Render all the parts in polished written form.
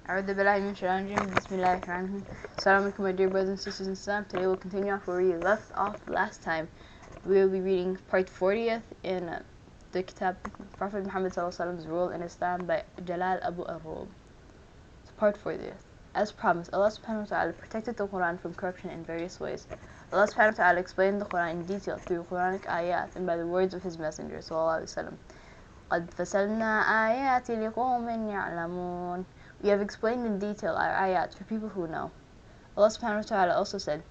أعوذ بالله من الشيطان الرجيم. Bismillahirrahmanirrahim. Assalamu alaikum, my dear brothers and sisters in Islam. Today we'll continue off where we left off last time. We will be reading part 40th in the Kitab Prophet Muhammad Sallallahu rule in Islam by Jalal Abu Arub. Part 40th. As promised, Allah subhanahu wa ta'ala protected the Quran from corruption in various ways. Allah subhanahu wa ta'ala explained the Quran in detail through Quranic ayat and by the words of His Messenger Sallallahu Alaihi Wasallam. قَدْ فَصَلْنَا آيَاتِ لِقَوْمٍ يَعْلَمُونَ. We have explained in detail our ayat for people who know. Allah subhanahu wa ta'ala also said,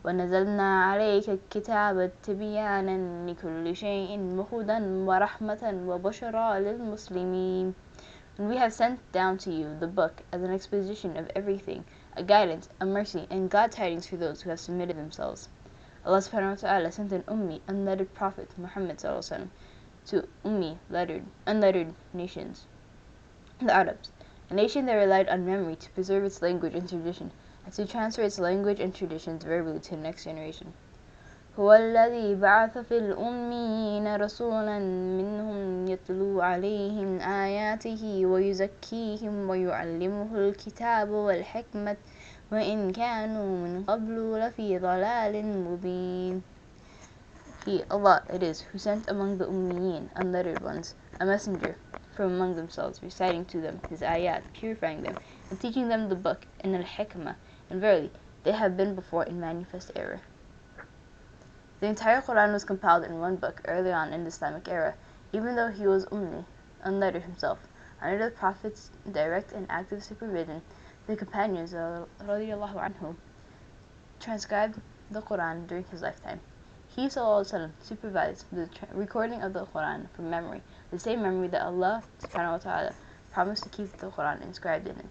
وَنَزَلْنَا عَلَيْكَ الكِّتَابَ تِبْيَانًا لِكُلِّ شَيْءٍ وَهُدًى وَرَحْمَةً وَبُشْرَى لِلْمُسْلِمِينَ. And we have sent down to you the book as an exposition of everything, a guidance, a mercy, and glad tidings for those who have submitted themselves. Allah subhanahu wa ta'ala sent an Ummi, unlettered Prophet, Muhammad sallallahu alaihi wasallam, to Ummi, unlettered nations, the Arabs, a nation that relied on memory to preserve its language and tradition, and to transfer its language and traditions verbally to the next generation. هو الذي بعث في الأميين رسولا منهم يتلو عليهم آياته ويزكيهم ويعلمهم الكتاب والحكمة وإن كانوا من قبل لفي ضلال مبين. He, Allah, it is, who sent among the Ummiyin, unlettered ones, a messenger from among themselves, reciting to them His ayat, purifying them, and teaching them the book, and al-hikmah, and verily, they have been before in manifest error. The entire Quran was compiled in one book early on in the Islamic era, even though he was Ummi, unlettered himself. Under the Prophet's direct and active supervision, the companions, radiallahu anhu, transcribed the Quran during his lifetime. He ﷺ supervised the recording of the Quran from memory, the same memory that Allah subhanahu wa ta'ala promised to keep the Quran inscribed in it.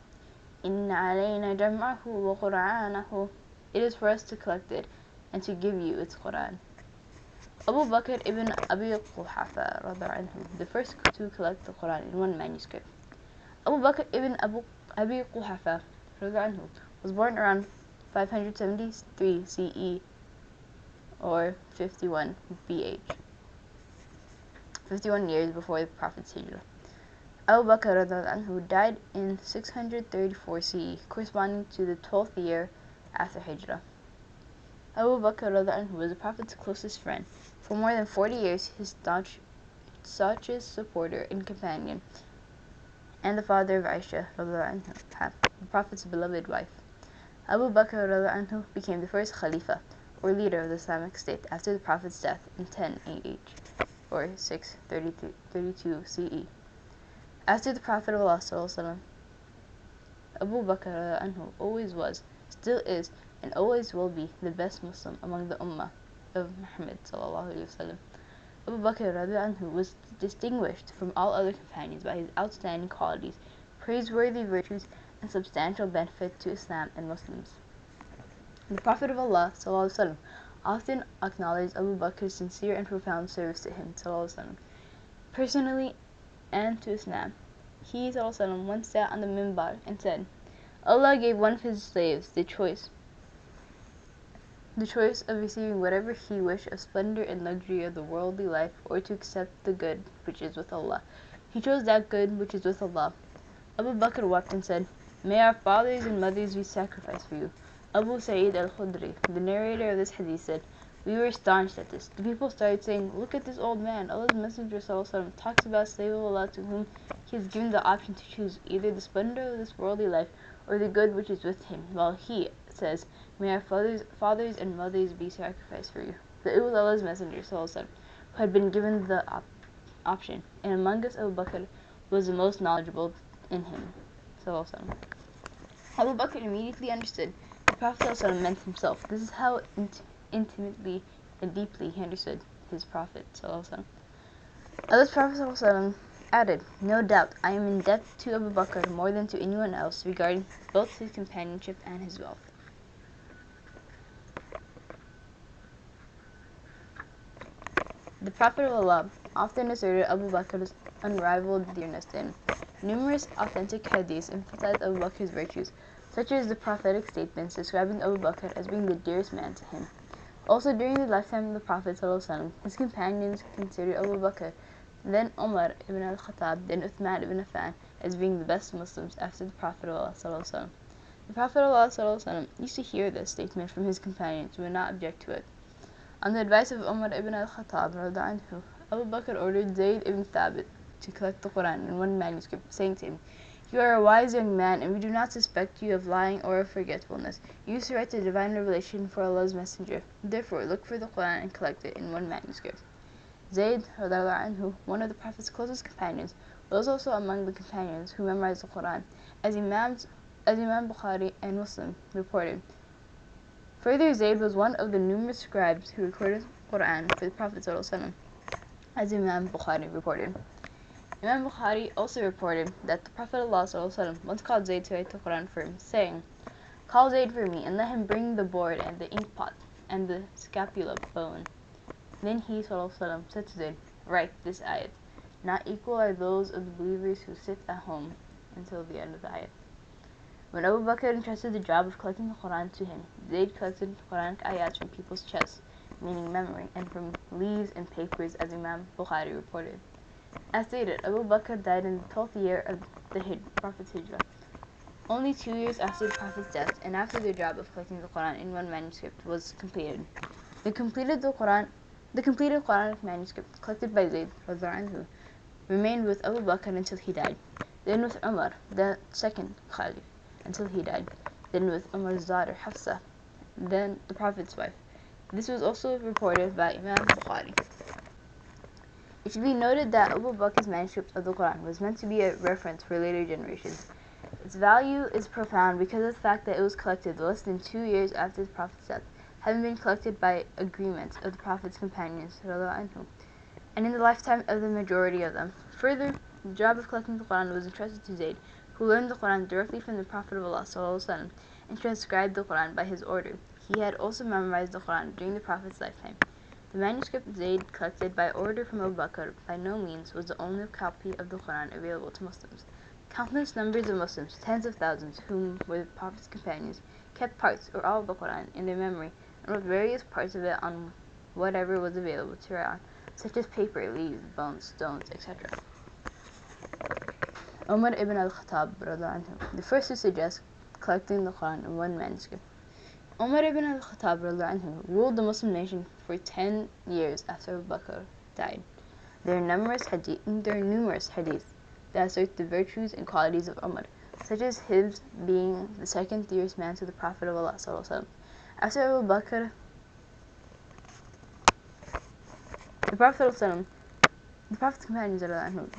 Inna alayna jam'ahu wa qur'anahu. It is for us to collect it and to give you its Quran. Abu Bakr ibn Abi Quhafa, the first to collect the Quran in one manuscript. Abu Bakr ibn Abi Quhafa was born around 573 CE or 51 BH, 51 years before the Prophet's Hijrah. Abu Bakr died in 634 CE, corresponding to the 12th year after Hijrah. Abu Bakr was the Prophet's closest friend. For more than 40 years, his staunchest supporter and companion, and the father of Aisha, the Prophet's beloved wife. Abu Bakr became the first Khalifa, or leader of the Islamic State, after the Prophet's death in 10 AH, or 632 CE. After the Prophet of Allah, Abu Bakr always was, still is, and always will be the best Muslim among the Ummah of Muhammad sallallahu alaihi wasallam. Abu Bakr was distinguished from all other companions by his outstanding qualities, praiseworthy virtues, and substantial benefit to Islam and Muslims. The Prophet of Allah sallallahu alaihi wasallam often acknowledged Abu Bakr's sincere and profound service to him sallallahu alaihi wasallam, personally and to Islam. He sallallahu alaihi wasallam once sat on the minbar and said, Allah gave one of his slaves the choice of receiving whatever he wished of splendor and luxury of the worldly life, or to accept the good which is with Allah. He chose that good which is with Allah. Abu Bakr wept and said, May our fathers and mothers be sacrificed for you. Abu Sa'id al-Khudri, the narrator of this hadith, said, We were astonished at this. The people started saying, Look at this old man. Allah's Messenger ﷺ talks about a slave of Allah to whom he has given the option to choose either the splendor of this worldly life or the good which is with him, while he says, May our fathers and mothers be sacrificed for you. But it was Allah's Messenger ﷺ who had been given the option, and among us Abu Bakr was the most knowledgeable in him. ﷺ. Abu Bakr immediately understood the Prophet ﷺ meant himself. This is how intimately and deeply he understood his Prophet ﷺ. Allah's Prophet ﷺ added, No doubt, I am in debt to Abu Bakr more than to anyone else regarding both his companionship and his wealth. The Prophet of Allah often asserted Abu Bakr's unrivaled dearness to him. Numerous authentic hadiths emphasize Abu Bakr's virtues, such as the prophetic statements describing Abu Bakr as being the dearest man to him. Also, during the lifetime of the Prophet ﷺ, his companions considered Abu Bakr then Umar ibn al-Khattab, then Uthman ibn Affan, as being the best Muslims after the Prophet of Allah sallallahu alaihi wasallam. The Prophet of Allah sallallahu alaihi wasallam used to hear this statement from his companions and would not object to it. On the advice of Umar ibn al-Khattab, anhu, Abu Bakr ordered Zayd ibn Thabit to collect the Quran in one manuscript, saying to him, "You are a wise young man, and we do not suspect you of lying or of forgetfulness. You used to write the divine revelation for Allah's messenger. Therefore, look for the Quran and collect it in one manuscript." Zayd, anhu, one of the Prophet's closest companions, was also among the companions who memorized the Quran, as Imam Bukhari and Muslim reported. Further, Zayd was one of the numerous scribes who recorded the Quran for the Prophet ﷺ, as Imam Bukhari reported. Imam Bukhari also reported that the Prophet ﷺ once called Zayd to write the Quran for him, saying, "Call Zayd for me, and let him bring the board and the ink pot and the scapula bone." Then he ﷺ said to Zayd, "Write this ayat. Not equal are those of the believers who sit at home," until the end of the ayat. When Abu Bakr entrusted the job of collecting the Quran to him, Zayd collected Quranic ayats from people's chests, meaning memory, and from leaves and papers, as Imam Bukhari reported. As stated, Abu Bakr died in the 12th year of the Prophet's Hijrah, only 2 years after the Prophet's death, and after their job of collecting the Quran in one manuscript was completed. The completed Quranic manuscript collected by Zayd anhu, remained with Abu Bakr until he died, then with Umar, the second Caliph, until he died, then with Umar's daughter Hafsa, then the Prophet's wife. This was also reported by Imam Bukhari. It should be noted that Abu Bakr's manuscript of the Quran was meant to be a reference for later generations. Its value is profound because of the fact that it was collected less than 2 years after the Prophet's death, having been collected by agreement of the Prophet's companions, and in the lifetime of the majority of them. Further, the job of collecting the Quran was entrusted to Zayd, who learned the Quran directly from the Prophet of Allah ﷺ, and transcribed the Quran by his order. He had also memorized the Quran during the Prophet's lifetime. The manuscript Zayd collected by order from Abu Bakr by no means was the only copy of the Quran available to Muslims. Countless numbers of Muslims, tens of thousands, whom were the Prophet's companions, kept parts or all of the Quran in their memory and wrote various parts of it on whatever was available to write on, such as paper, leaves, bones, stones, etc. Umar ibn al-Khattab, the first to suggest collecting the Quran in one manuscript. Umar ibn al-Khattab ruled the Muslim nation for 10 years after Abu Bakr died. There are numerous hadiths that assert the virtues and qualities of Umar, such as his being the second dearest man to the Prophet of Allah ﷺ. After Abu Bakr, the Prophet's companions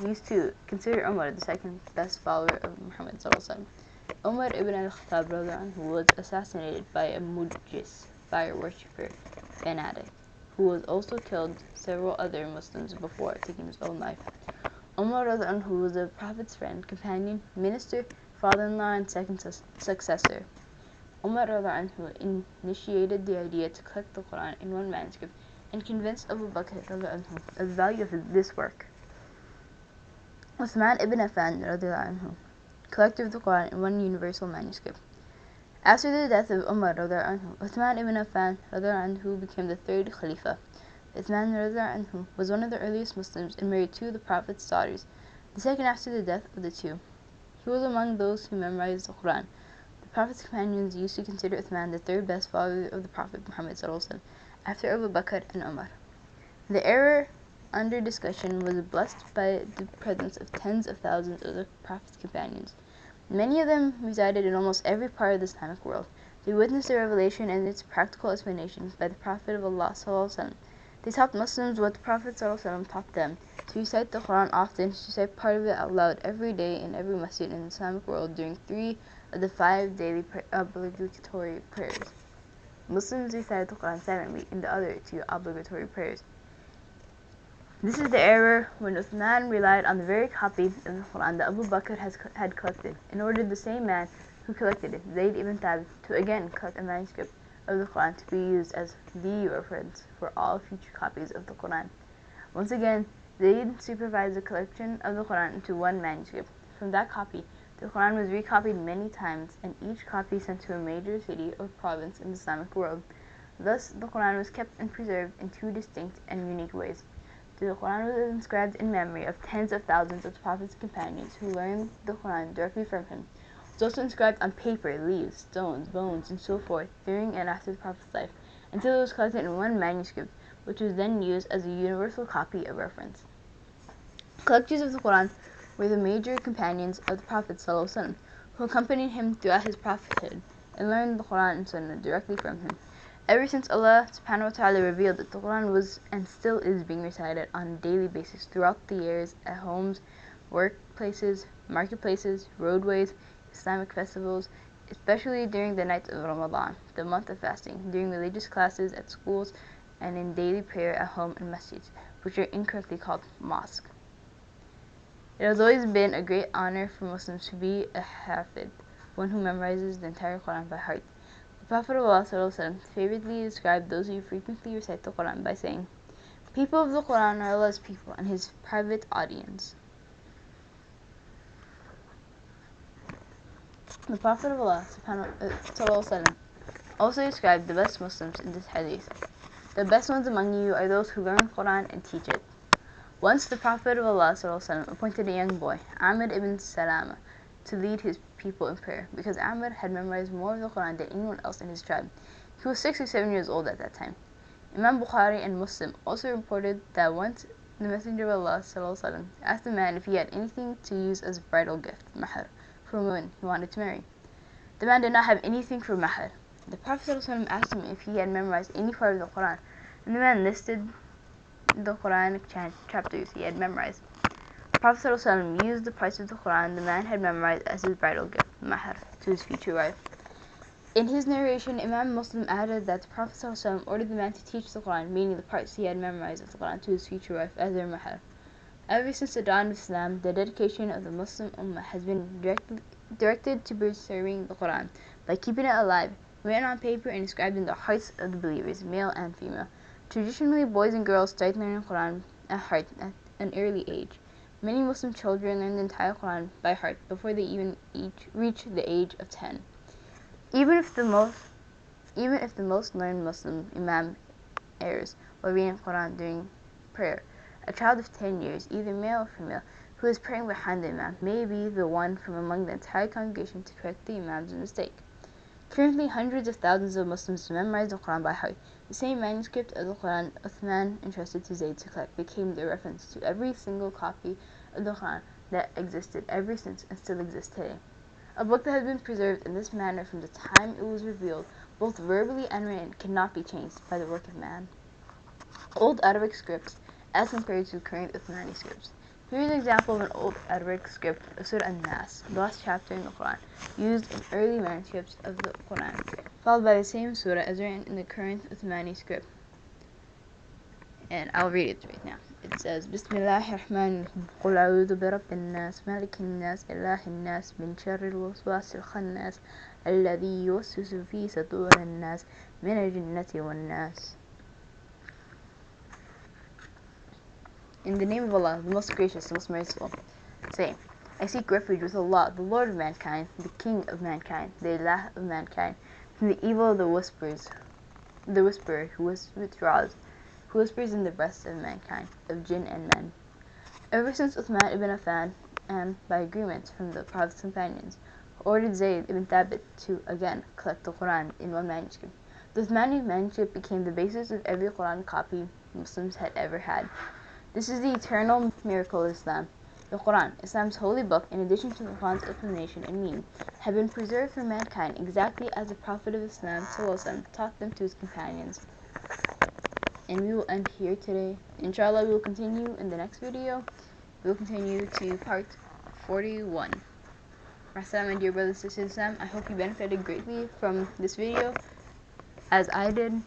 used to consider Umar the second best follower of Muhammad ﷺ. Umar ibn al-Khattab was assassinated by a Mujis, fire worshipper fanatic, who was also killed several other Muslims before taking his own life. Umar was the Prophet's friend, companion, minister, father-in-law, and second successor. Umar initiated the idea to collect the Quran in one manuscript and convinced Abu Bakr of the value of this work. Uthman ibn Affan collector of the Quran in one universal manuscript. After the death of Umar, Uthman ibn Affan became the third Khalifa. Uthman was one of the earliest Muslims and married two of the Prophet's daughters, the second after the death of the two. He was among those who memorized the Quran. The Prophet's companions used to consider Uthman the third best follower of the Prophet Muhammad after Abu Bakr and Umar. The era under discussion was blessed by the presence of tens of thousands of the Prophet's companions. Many of them resided in almost every part of the Islamic world. They witnessed the revelation and its practical explanations by the Prophet of Allah ﷺ. They taught Muslims what the Prophet ﷺ taught them, to recite the Quran often, to recite part of it out loud every day in every masjid in the Islamic world during 3 of the 5 daily obligatory prayers. Muslims recited the Quran silently in the other 2 obligatory prayers. This is the era when Uthman relied on the very copy of the Quran that Abu Bakr had collected, and ordered the same man who collected it, Zayd ibn Thabit, to again collect a manuscript of the Quran to be used as the reference for all future copies of the Quran. Once again, Zayd supervised the collection of the Quran into one manuscript. From that copy, the Quran was recopied many times, and each copy sent to a major city or province in the Islamic world. Thus, the Quran was kept and preserved in 2 distinct and unique ways. The Quran was inscribed in memory of tens of thousands of the Prophet's companions who learned the Quran directly from him. It was also inscribed on paper, leaves, stones, bones, and so forth during and after the Prophet's life, until it was collected in one manuscript, which was then used as a universal copy of reference. Collectors of the Quran were the major companions of the Prophet ﷺ, who accompanied him throughout his prophethood and learned the Quran and Sunnah directly from him. Ever since Allah subhanahu wa ta'ala revealed that the Quran was and still is being recited on a daily basis throughout the years at homes, workplaces, marketplaces, roadways, Islamic festivals, especially during the nights of Ramadan, the month of fasting, during religious classes at schools, and in daily prayer at home and masjids, which are incorrectly called mosques. It has always been a great honor for Muslims to be a hafid, one who memorizes the entire Quran by heart. The Prophet of Allah favorably described those who frequently recite the Quran by saying, "People of the Quran are Allah's people and His private audience." The Prophet of Allah also described the best Muslims in this hadith. The best ones among you are those who learn the Quran and teach it. Once the Prophet of Allah appointed a young boy, Amr ibn Salama, to lead his people in prayer, because Amr had memorized more of the Quran than anyone else in his tribe. He was 6 or 7 years old at that time. Imam Bukhari and Muslim also reported that once the Messenger of Allah asked a man if he had anything to use as a bridal gift, mahr, for a woman he wanted to marry. The man did not have anything for mahr. The Prophet asked him if he had memorized any part of the Quran, and the man listed the Quranic chapters he had memorized. The Prophet used the parts of the Quran the man had memorized as his bridal gift, mahr, to his future wife. In his narration, Imam Muslim added that the Prophet ordered the man to teach the Quran, meaning the parts he had memorized of the Quran, to his future wife as their mahr. Ever since the dawn of Islam, the dedication of the Muslim Ummah has been directed to preserving the Quran by keeping it alive, written on paper and inscribed in the hearts of the believers, male and female. Traditionally, boys and girls start learning the Quran at heart at an early age. Many Muslim children learn the entire Quran by heart before they even reach the age of 10. Even if the most learned Muslim Imam errs while reading the Quran during prayer, a child of 10 years, either male or female, who is praying behind the Imam may be the one from among the entire congregation to correct the Imam's mistake. Currently, hundreds of thousands of Muslims memorize the Quran by heart. The same manuscript of the Quran Uthman entrusted to Zayd to collect became the reference to every single copy of the Quran that existed ever since and still exists today. A book that has been preserved in this manner from the time it was revealed, both verbally and written, cannot be changed by the work of man. Old Arabic scripts as compared to current Uthmani scripts. Here is an example of an old Arabic script of Surah An-Nas, the last chapter in the Quran, used in early manuscripts of the Quran, followed by the same surah as written in the current Uthmani script. And I'll read it right now. It says, Bismillahirrahmanirrahim. قل أعوذ برب الناس ملك الناس إله الناس من شر الوسواس الخناس الذي يوسوس في صدور الناس من الجنة والناس. In the name of Allah, the most gracious, the most merciful. Say, I seek refuge with Allah, the Lord of mankind, the King of mankind, the Ilah of mankind, from the evil of the whisperer who whispers in the breasts of mankind, of jinn and men. Ever since Uthman ibn Affan, and by agreement from the Prophet's companions, ordered Zayd ibn Thabit to again collect the Quran in one manuscript, the Uthmani manuscript became the basis of every Quran copy Muslims had ever had. This is the eternal miracle of Islam. The Quran, Islam's holy book, in addition to the Quran's explanation and meaning, have been preserved for mankind exactly as the Prophet of Islam taught them to his companions. And we will end here today. Inshallah, we will continue in the next video. We will continue to part 41. My dear brothers and sisters, I hope you benefited greatly from this video, as I did.